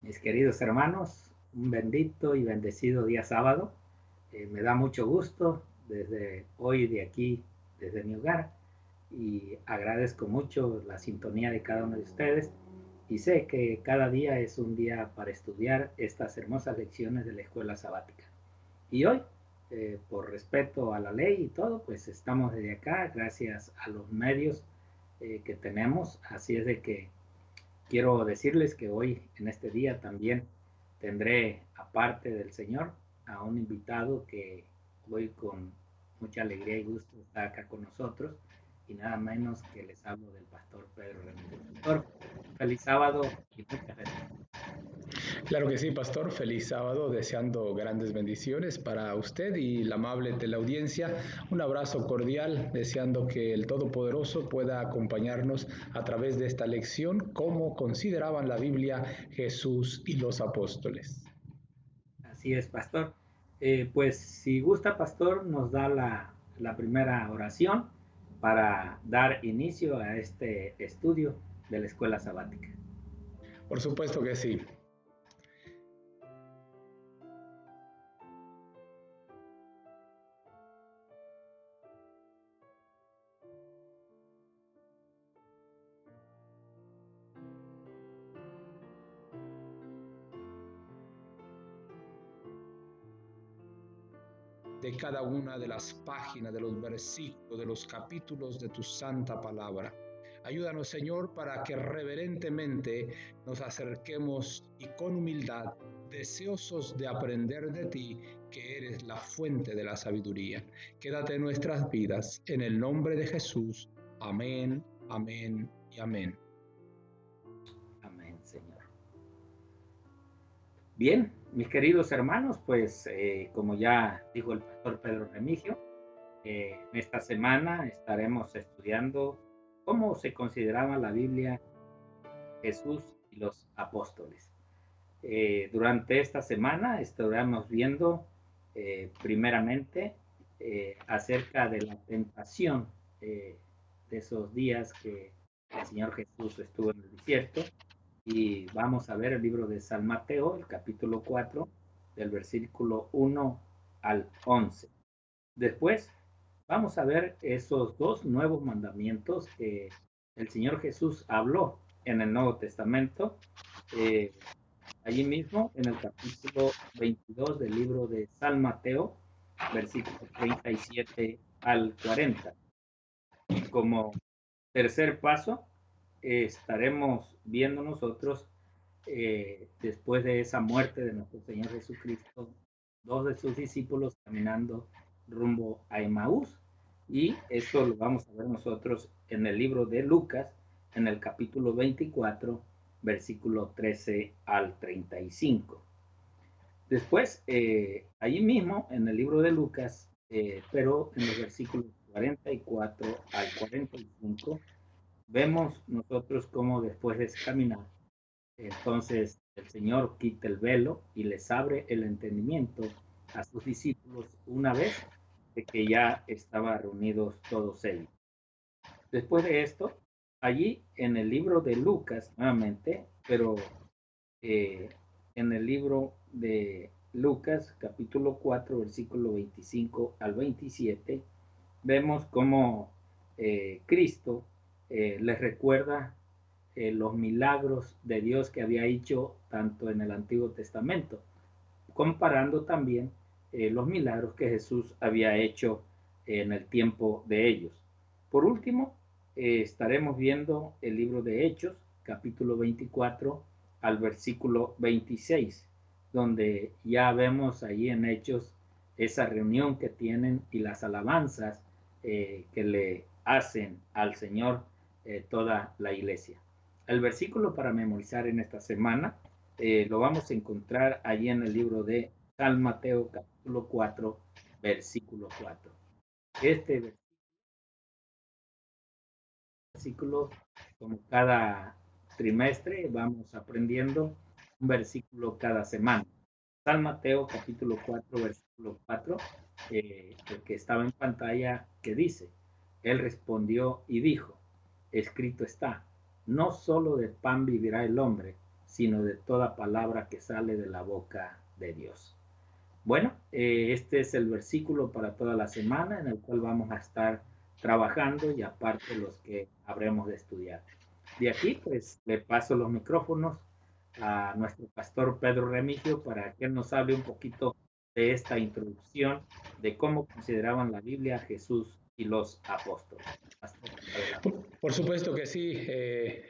Mis queridos hermanos, un bendito y bendecido día sábado. Me da mucho gusto desde hoy de aquí, desde mi hogar, y agradezco mucho la sintonía de cada uno de ustedes y sé que cada día es un día para estudiar estas hermosas lecciones de la escuela sabática. Y hoy, por respeto a la ley y todo, pues estamos desde acá gracias a los medios que tenemos, así es de que quiero decirles que hoy, en este día, también tendré, aparte del Señor, a un invitado que hoy con mucha alegría y gusto está acá con nosotros, y nada menos que les hablo del pastor Pedro Remigio. Pastor, un feliz sábado y muchas bendiciones. Claro que sí, pastor. Feliz sábado, deseando grandes bendiciones para usted y la amable teleaudiencia. Un abrazo cordial, deseando que el Todopoderoso pueda acompañarnos a través de esta lección, cómo consideraban la Biblia Jesús y los apóstoles. Así es, pastor. Pues si gusta, pastor, nos da la primera oración para dar inicio a este estudio de la escuela sabática. Por supuesto que sí. De cada una de las páginas, de los versículos, de los capítulos de tu santa palabra. Ayúdanos, Señor, para que reverentemente nos acerquemos y con humildad, deseosos de aprender de ti, que eres la fuente de la sabiduría. Quédate en nuestras vidas, en el nombre de Jesús. Amén, amén y amén. Amén, Señor. Bien, mis queridos hermanos, pues como ya dijo el pastor Pedro Remigio, en esta semana estaremos estudiando cómo se consideraba la Biblia Jesús y los apóstoles. Durante esta semana estaremos viendo primeramente acerca de la tentación de esos días que el Señor Jesús estuvo en el desierto, y vamos a ver el libro de San Mateo, el capítulo 4, del versículo 1 al 11. Después vamos a ver esos dos nuevos mandamientos que el Señor Jesús habló en el Nuevo Testamento, eh, allí mismo en el capítulo 22 del libro de San Mateo, versículo 37 al 40. Y como tercer paso, estaremos viendo nosotros, después de esa muerte de nuestro Señor Jesucristo, dos de sus discípulos caminando rumbo a Emaús. Y esto lo vamos a ver nosotros en el libro de Lucas, en el capítulo 24, versículo 13 al 35. Después, allí mismo, en el libro de Lucas, pero en los versículos 44 al 45, vemos nosotros cómo después de ese caminar, entonces el Señor quita el velo y les abre el entendimiento a sus discípulos una vez de que ya estaban reunidos todos ellos. Después de esto, allí en el libro de Lucas, nuevamente, pero eh, en el libro de Lucas, capítulo 4, versículo 25 al 27, vemos cómo Cristo les recuerda los milagros de Dios que había hecho tanto en el Antiguo Testamento, comparando también los milagros que Jesús había hecho en el tiempo de ellos. Por último, estaremos viendo el libro de Hechos, capítulo 24 al versículo 26, donde ya vemos ahí en Hechos esa reunión que tienen y las alabanzas que le hacen al Señor toda la iglesia. El versículo para memorizar en esta semana lo vamos a encontrar allí en el libro de San Mateo capítulo 4, versículo 4. Este versículo, como cada trimestre, vamos aprendiendo un versículo cada semana. San Mateo capítulo 4, versículo 4, el que estaba en pantalla, que dice, él respondió y dijo, escrito está, no solo de pan vivirá el hombre, sino de toda palabra que sale de la boca de Dios. Bueno, este es el versículo para toda la semana en el cual vamos a estar trabajando y aparte los que habremos de estudiar. De aquí, pues, le paso los micrófonos a nuestro pastor Pedro Remigio para que él nos hable un poquito de esta introducción de cómo consideraban la Biblia Jesús y los apóstoles. Pastor, Por supuesto que sí,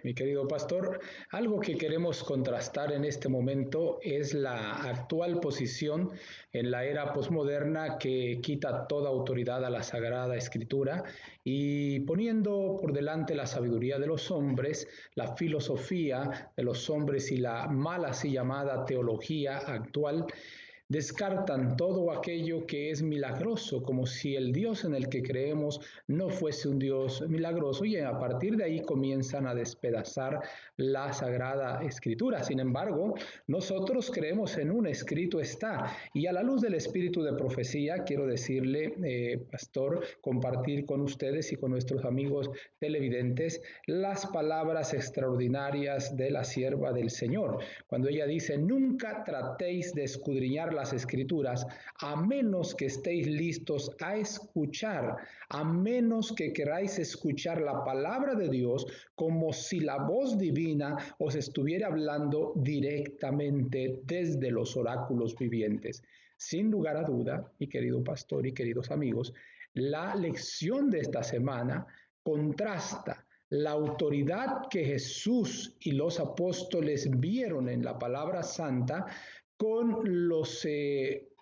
mi querido pastor. Algo que queremos contrastar en este momento es la actual posición en la era posmoderna que quita toda autoridad a la Sagrada Escritura y poniendo por delante la sabiduría de los hombres, la filosofía de los hombres y la mal así llamada teología actual, descartan todo aquello que es milagroso, como si el Dios en el que creemos no fuese un Dios milagroso, y a partir de ahí comienzan a despedazar la Sagrada Escritura. Sin embargo, nosotros creemos en un escrito está, y a la luz del espíritu de profecía, quiero decirle, pastor, compartir con ustedes y con nuestros amigos televidentes las palabras extraordinarias de la sierva del Señor, cuando ella dice: nunca tratéis de escudriñar las Escrituras a menos que estéis listos a escuchar, a menos que queráis escuchar la palabra de Dios como si la voz divina os estuviera hablando directamente desde los oráculos vivientes. Sin lugar a duda, mi querido pastor y queridos amigos, la lección de esta semana contrasta la autoridad que Jesús y los apóstoles vieron en la palabra santa con los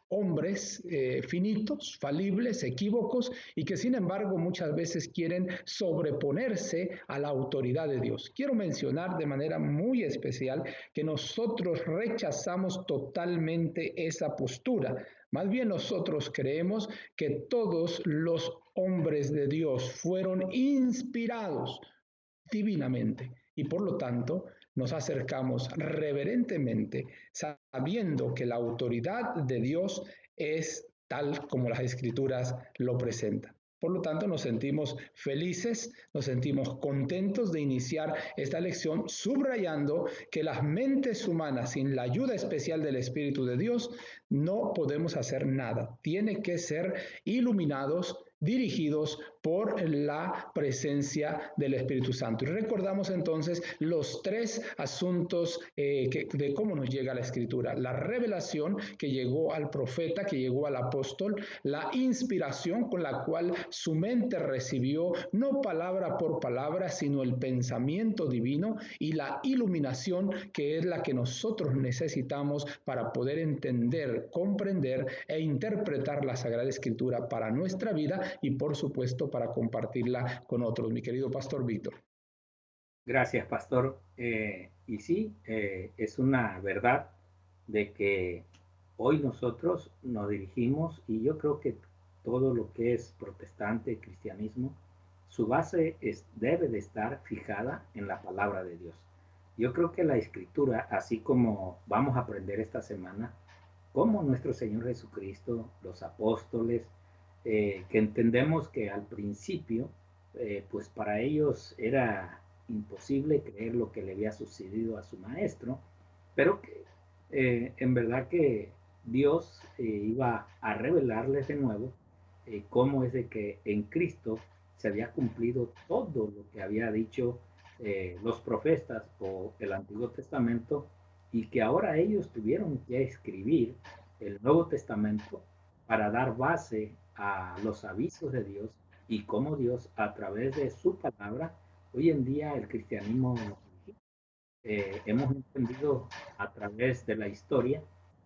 hombres finitos, falibles, equívocos, y que sin embargo muchas veces quieren sobreponerse a la autoridad de Dios. Quiero mencionar de manera muy especial que nosotros rechazamos totalmente esa postura. Más bien nosotros creemos que todos los hombres de Dios fueron inspirados divinamente y por lo tanto nos acercamos reverentemente sabiendo que la autoridad de Dios es tal como las Escrituras lo presentan. Por lo tanto, nos sentimos felices, nos sentimos contentos de iniciar esta lección subrayando que las mentes humanas sin la ayuda especial del Espíritu de Dios no podemos hacer nada. Tiene que ser iluminados, dirigidos por la presencia del Espíritu Santo. Y recordamos entonces los tres asuntos de cómo nos llega la Escritura: la revelación que llegó al profeta, que llegó al apóstol, la inspiración con la cual su mente recibió no palabra por palabra, sino el pensamiento divino, y la iluminación, que es la que nosotros necesitamos para poder entender, comprender e interpretar la Sagrada Escritura para nuestra vida y por supuesto para compartirla con otros. Mi querido pastor Víctor. Gracias, pastor. Y sí, es una verdad de que hoy nosotros nos dirigimos, y yo creo que todo lo que es protestante, cristianismo, su base debe de estar fijada en la palabra de Dios. Yo creo que la escritura, así como vamos a aprender esta semana, como nuestro Señor Jesucristo, los apóstoles, que entendemos que al principio, pues para ellos era imposible creer lo que le había sucedido a su maestro, pero que en verdad que Dios iba a revelarles de nuevo cómo es de que en Cristo se había cumplido todo lo que había dicho los profetas o el Antiguo Testamento, y que ahora ellos tuvieron que escribir el Nuevo Testamento para dar base a los avisos de Dios y cómo Dios a través de su palabra, hoy en día el cristianismo hemos entendido a través de la historia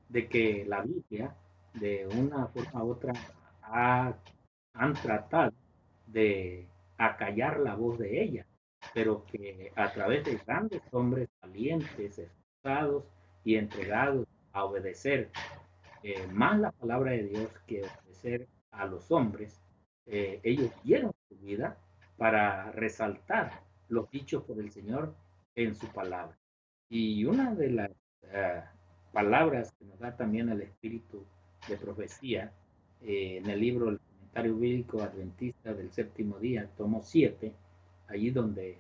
de que la Biblia de una forma u otra han tratado de acallar la voz de ella, pero que a través de grandes hombres valientes, esforzados y entregados a obedecer más la palabra de Dios que obedecer a los hombres, ellos dieron su vida para resaltar los dichos por el Señor en su palabra. Y una de las palabras que nos da también el espíritu de profecía en el libro El Comentario Bíblico Adventista del Séptimo Día, tomo 7, allí donde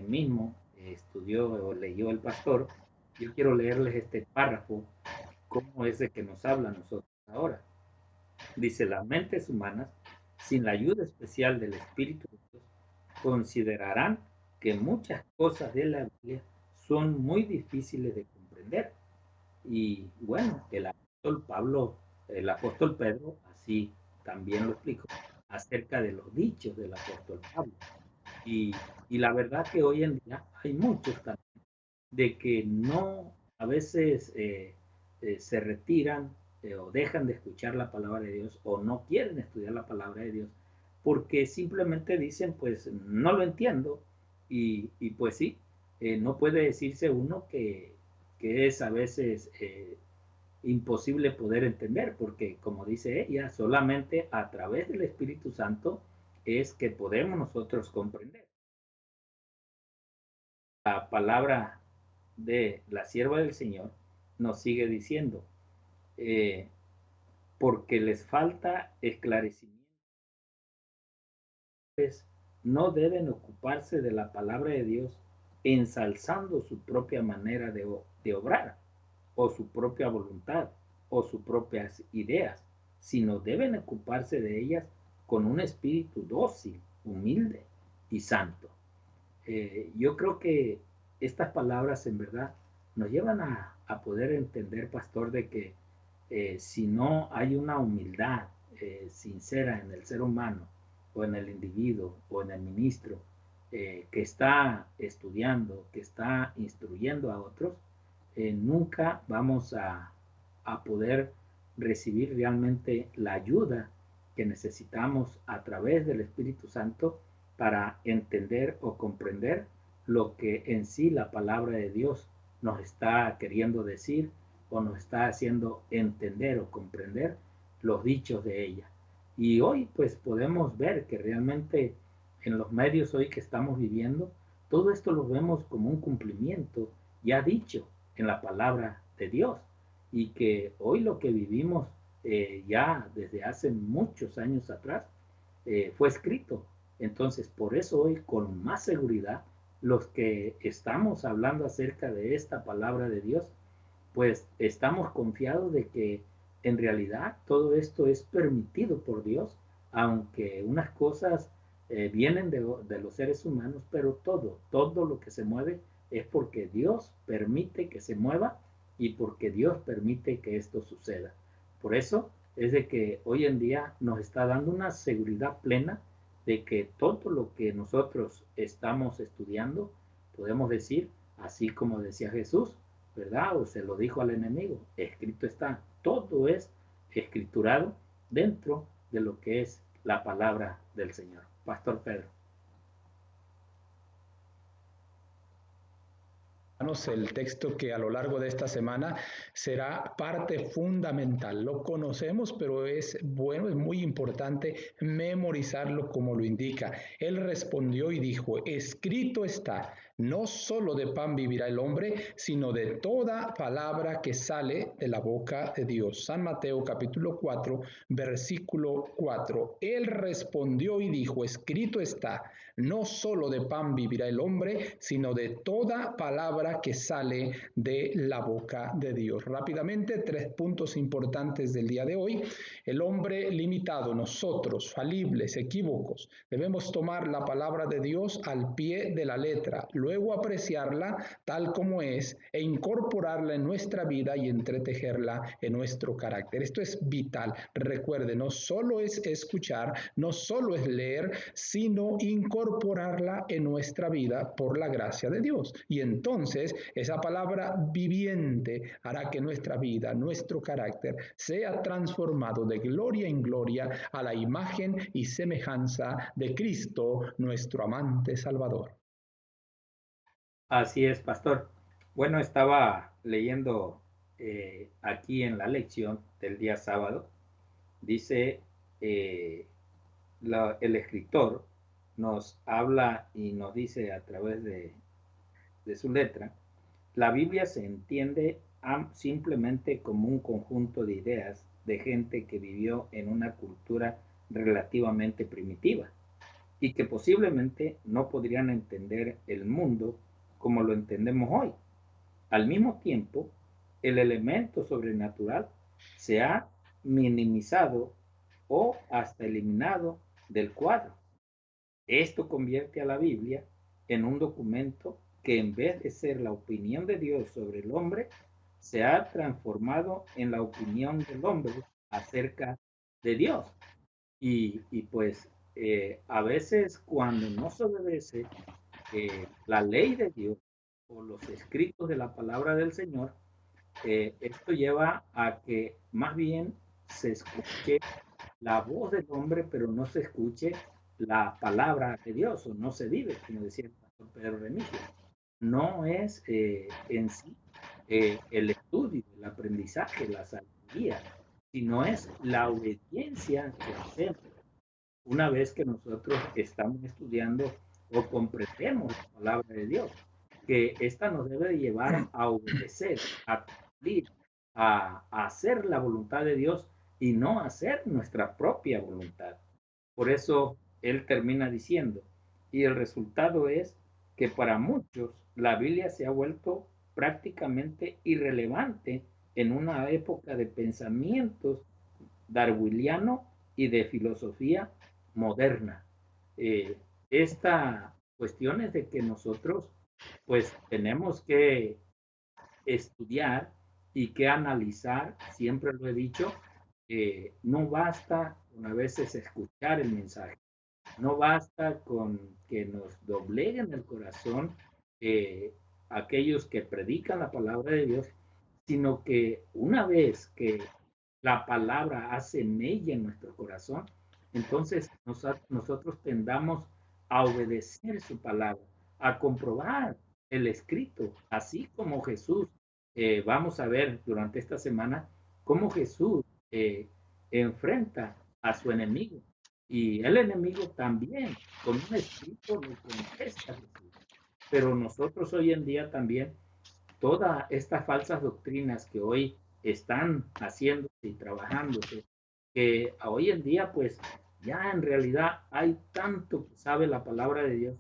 mismo estudió o leyó el pastor, Yo quiero leerles este párrafo, cómo es de que nos habla a nosotros ahora. Dice, las mentes humanas, sin la ayuda especial del Espíritu de Dios, considerarán que muchas cosas de la Biblia son muy difíciles de comprender. Y bueno, el apóstol Pedro, así también lo explicó, acerca de los dichos del apóstol Pablo. Y la verdad que hoy en día hay muchos también de que no, a veces se retiran o dejan de escuchar la palabra de Dios o no quieren estudiar la palabra de Dios porque simplemente dicen, pues no lo entiendo y pues sí, no puede decirse uno que es a veces imposible poder entender porque como dice ella, solamente a través del Espíritu Santo es que podemos nosotros comprender. La palabra de la sierva del Señor nos sigue diciendo, eh, porque les falta esclarecimiento, no deben ocuparse de la palabra de Dios ensalzando su propia manera de obrar, o su propia voluntad, o sus propias ideas, sino deben ocuparse de ellas con un espíritu dócil, humilde y santo. Yo creo que estas palabras en verdad nos llevan a poder entender, pastor, de que si no hay una humildad sincera en el ser humano o en el individuo o en el ministro que está estudiando, que está instruyendo a otros, nunca vamos a poder recibir realmente la ayuda que necesitamos a través del Espíritu Santo para entender o comprender lo que en sí la palabra de Dios nos está queriendo decir o nos está haciendo entender o comprender los dichos de ella. Y hoy pues podemos ver que realmente en los medios hoy que estamos viviendo, todo esto lo vemos como un cumplimiento ya dicho en la palabra de Dios y que hoy lo que vivimos ya desde hace muchos años atrás fue escrito. Entonces, por eso hoy con más seguridad, los que estamos hablando acerca de esta palabra de Dios, pues estamos confiados de que en realidad todo esto es permitido por Dios, aunque unas cosas vienen de los seres humanos, pero todo lo que se mueve es porque Dios permite que se mueva y porque Dios permite que esto suceda. Por eso es de que hoy en día nos está dando una seguridad plena de que todo lo que nosotros estamos estudiando, podemos decir, así como decía Jesús, ¿verdad? O se lo dijo al enemigo, escrito está, todo es escriturado dentro de lo que es la palabra del Señor. Pastor Pedro. El texto que a lo largo de esta semana será parte fundamental. Lo conocemos, pero es bueno, es muy importante memorizarlo como lo indica. Él respondió y dijo, escrito está, no solo de pan vivirá el hombre, sino de toda palabra que sale de la boca de Dios. San Mateo capítulo 4, versículo 4. Él respondió y dijo, escrito está, no solo de pan vivirá el hombre, sino de toda palabra que sale de la boca de Dios. Rápidamente, 3 puntos importantes del día de hoy. El hombre limitado, nosotros, falibles, equívocos, debemos tomar la palabra de Dios al pie de la letra, luego apreciarla tal como es e incorporarla en nuestra vida y entretejerla en nuestro carácter. Esto es vital. Recuerde, no solo es escuchar, no solo es leer, sino incorporarla en nuestra vida por la gracia de Dios. Y entonces esa palabra viviente hará que nuestra vida, nuestro carácter, sea transformado de gloria en gloria a la imagen y semejanza de Cristo, nuestro amante Salvador. Así es, pastor. Bueno, estaba leyendo aquí en la lección del día sábado, dice el escritor nos habla y nos dice a través de su letra, la Biblia se entiende simplemente como un conjunto de ideas de gente que vivió en una cultura relativamente primitiva y que posiblemente no podrían entender el mundo como lo entendemos hoy. Al mismo tiempo, el elemento sobrenatural se ha minimizado o hasta eliminado del cuadro. Esto convierte a la Biblia en un documento que en vez de ser la opinión de Dios sobre el hombre, se ha transformado en la opinión del hombre acerca de Dios. Y pues a veces cuando no se obedece la ley de Dios o los escritos de la palabra del Señor, esto lleva a que más bien se escuche la voz del hombre, pero no se escuche la palabra de Dios, o no se vive, como decía el pastor Pedro Remigio. No es en sí el estudio, el aprendizaje, la sabiduría, sino es la obediencia que hacemos una vez que nosotros estamos estudiando o comprendemos la palabra de Dios, que esta nos debe llevar a obedecer, a cumplir, a hacer la voluntad de Dios y no hacer nuestra propia voluntad. Por eso él termina diciendo, y el resultado es que para muchos la Biblia se ha vuelto prácticamente irrelevante en una época de pensamientos darwiniano y de filosofía moderna. Eh, esta cuestión es de que nosotros pues tenemos que estudiar y que analizar, siempre lo he dicho, no basta con a veces escuchar el mensaje, no basta con que nos dobleguen el corazón aquellos que predican la palabra de Dios, sino que una vez que la palabra hace mella en nuestro corazón, entonces nosotros tendamos a obedecer su palabra, a comprobar el escrito, así como Jesús, vamos a ver durante esta semana cómo Jesús enfrenta a su enemigo. Y el enemigo también, con un escrito, lo contesta a Jesús. Pero nosotros hoy en día también, todas estas falsas doctrinas que hoy están haciéndose y trabajándose, que hoy en día pues ya en realidad hay tanto que sabe la palabra de Dios,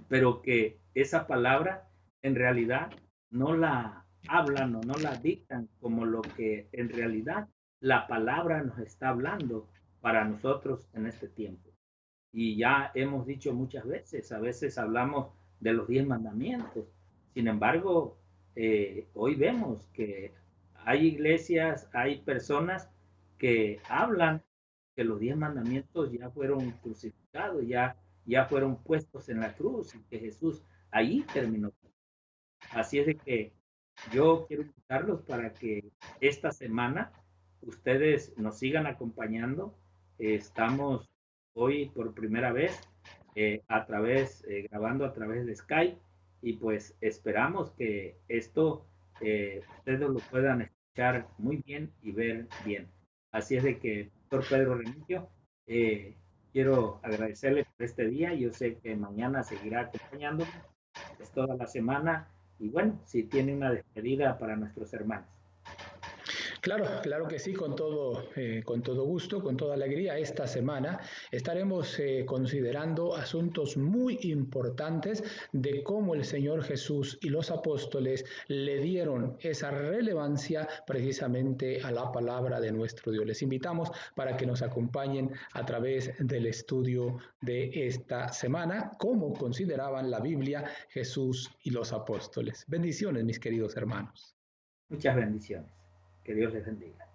pero que esa palabra en realidad no la hablan o no la dictan como lo que en realidad la palabra nos está hablando para nosotros en este tiempo. Y ya hemos dicho muchas veces, a veces hablamos de los 10 mandamientos. Sin embargo, hoy vemos que hay iglesias, hay personas que hablan que los 10 mandamientos ya fueron crucificados, ya fueron puestos en la cruz y que Jesús ahí terminó. Así es de que yo quiero invitarlos para que esta semana ustedes nos sigan acompañando. Estamos hoy por primera vez grabando a través de Skype y pues esperamos que esto ustedes lo puedan escuchar muy bien y ver bien. Así es de que, doctor Pedro Remigio, quiero agradecerle por este día. Yo sé que mañana seguirá acompañándonos, es toda la semana. Y bueno, si tiene una despedida para nuestros hermanos. Claro, claro que sí, con todo gusto, con toda alegría. Esta semana estaremos considerando asuntos muy importantes de cómo el Señor Jesús y los apóstoles le dieron esa relevancia precisamente a la palabra de nuestro Dios. Les invitamos para que nos acompañen a través del estudio de esta semana, cómo consideraban la Biblia Jesús y los apóstoles. Bendiciones, mis queridos hermanos. Muchas bendiciones. Que Dios les bendiga.